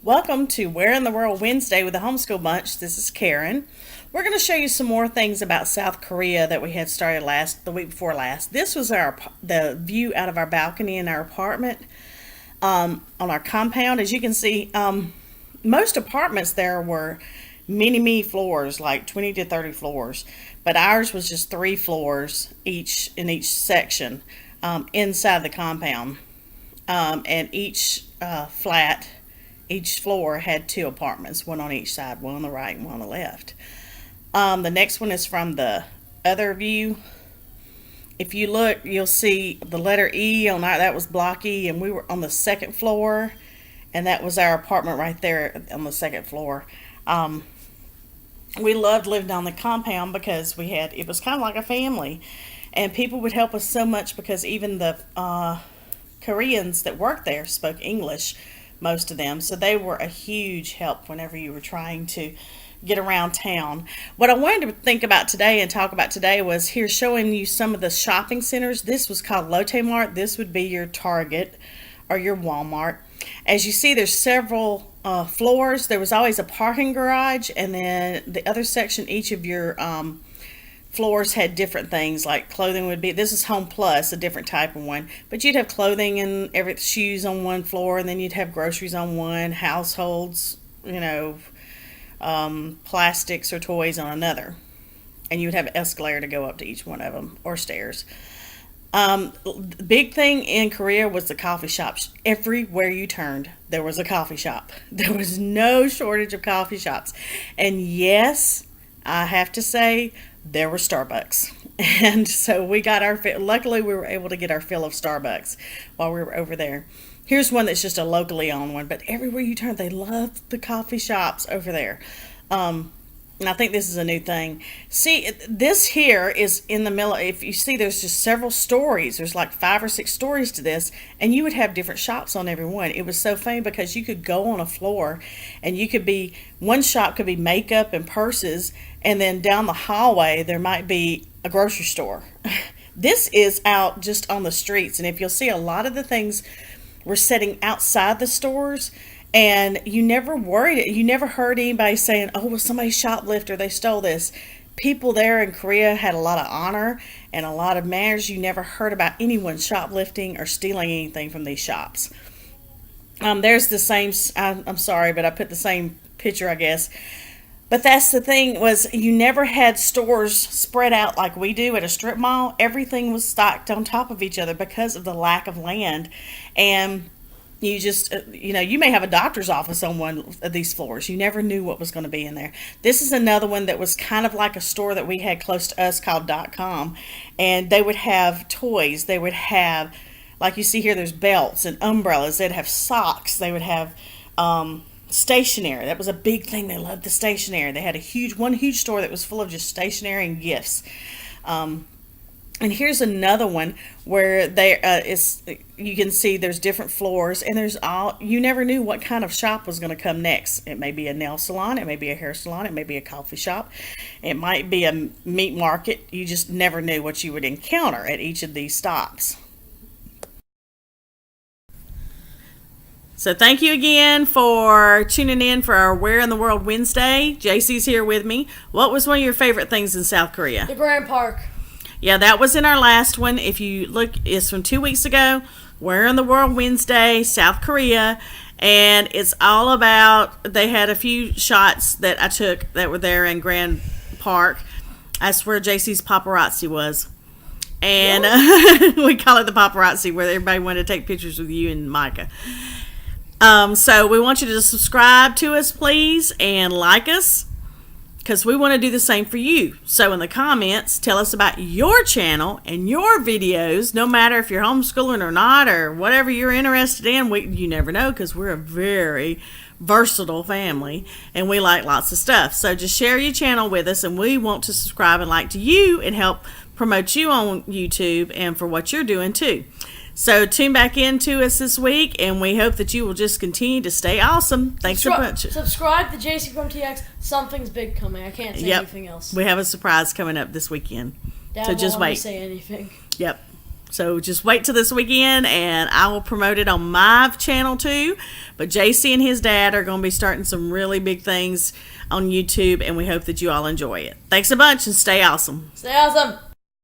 Welcome to Where in the World Wednesday with the Homeschool Bunch. This is Karen. We're going to show you some more things about South Korea that we had started the week before last. This was the view out of our balcony in our apartment on our compound. As you can see, most apartments there were mini floors, like 20 to 30 floors, but ours was just 3 floors each in each section inside the compound, and each floor had 2 apartments, one on each side, one on the right and one on the left. The next one is from the other view. If you look, you'll see the letter E on that was block E, and we were on the 2nd floor, and that was our apartment right there on the 2nd floor. We loved living on the compound because it was kind of like a family, and people would help us so much because even the Koreans that worked there spoke English, most of them, so they were a huge help whenever you were trying to get around town. What I wanted to think about today and talk about today was here showing you some of the shopping centers. This was called Lotte Mart. This would be your Target or your Walmart. As you see, there's several floors. There was always a parking garage, and then the other section, each of your floors had different things, like clothing would be, this is Home Plus, a different type of one, but you'd have clothing and shoes on one floor, and then you'd have groceries on one, households, plastics or toys on another, and you would have an escalator to go up to each one of them, or stairs. The big thing in Korea was the coffee shops. Everywhere you turned, there was a coffee shop. There was no shortage of coffee shops, and yes, I have to say, there were Starbucks. And so luckily we were able to get our fill of Starbucks while we were over there. Here's one that's just a locally owned one, but everywhere you turn, they love the coffee shops over there. And I think this is a new thing. See, this here is in the middle. If you see, there's just several stories. There's like 5 or 6 stories to this, and you would have different shops on every one. It was so funny because you could go on a floor, and one shop could be makeup and purses, and then down the hallway there might be a grocery store. This is out just on the streets, and if you'll see, a lot of the things were setting outside the stores. And you never heard anybody saying, oh, well, somebody shoplifted or they stole this. People there in Korea had a lot of honor and a lot of manners. You never heard about anyone shoplifting or stealing anything from these shops. There's the same, I'm sorry, but I put the same picture, I guess. But that's the thing, was you never had stores spread out like we do at a strip mall. Everything was stacked on top of each other because of the lack of land. And you just, you may have a doctor's office on one of these floors. You never knew what was going to be in there. This is another one that was kind of like a store that we had close to us called .com. And they would have toys. They would have, like you see here, there's belts and umbrellas. They'd have socks. They would have stationery. That was a big thing. They loved the stationery. They had one huge store that was full of just stationery and gifts. And here's another one where you can see there's different floors, and you never knew what kind of shop was going to come next. It may be a nail salon, it may be a hair salon, it may be a coffee shop, it might be a meat market. You just never knew what you would encounter at each of these stops. So thank you again for tuning in for our Where in the World Wednesday. JC's here with me. What was one of your favorite things in South Korea? The Grand Park. Yeah, that was in our last one. If you look, it's from 2 weeks ago. Where in the World Wednesday, South Korea. And it's all about, they had a few shots that I took that were there in Grand Park. That's where JC's paparazzi was. And we call it the paparazzi, where everybody wanted to take pictures with you and Micah. So we want you to subscribe to us, please, and like us, because we want to do the same for you. So in the comments, tell us about your channel and your videos, no matter if you're homeschooling or not, or whatever you're interested in. You never know, because we're a very versatile family, and we like lots of stuff. So just share your channel with us, and we want to subscribe and like to you and help promote you on YouTube and for what you're doing too. So tune back in to us this week, and we hope that you will just continue to stay awesome. Thanks a bunch. Subscribe to JC from TX. Something's big coming. I can't say anything else. We have a surprise coming up this weekend. Dad so just won't wait. Say anything. Yep. So just wait till this weekend, and I will promote it on my channel too. But JC and his dad are going to be starting some really big things on YouTube, and we hope that you all enjoy it. Thanks a bunch, and stay awesome. Stay awesome.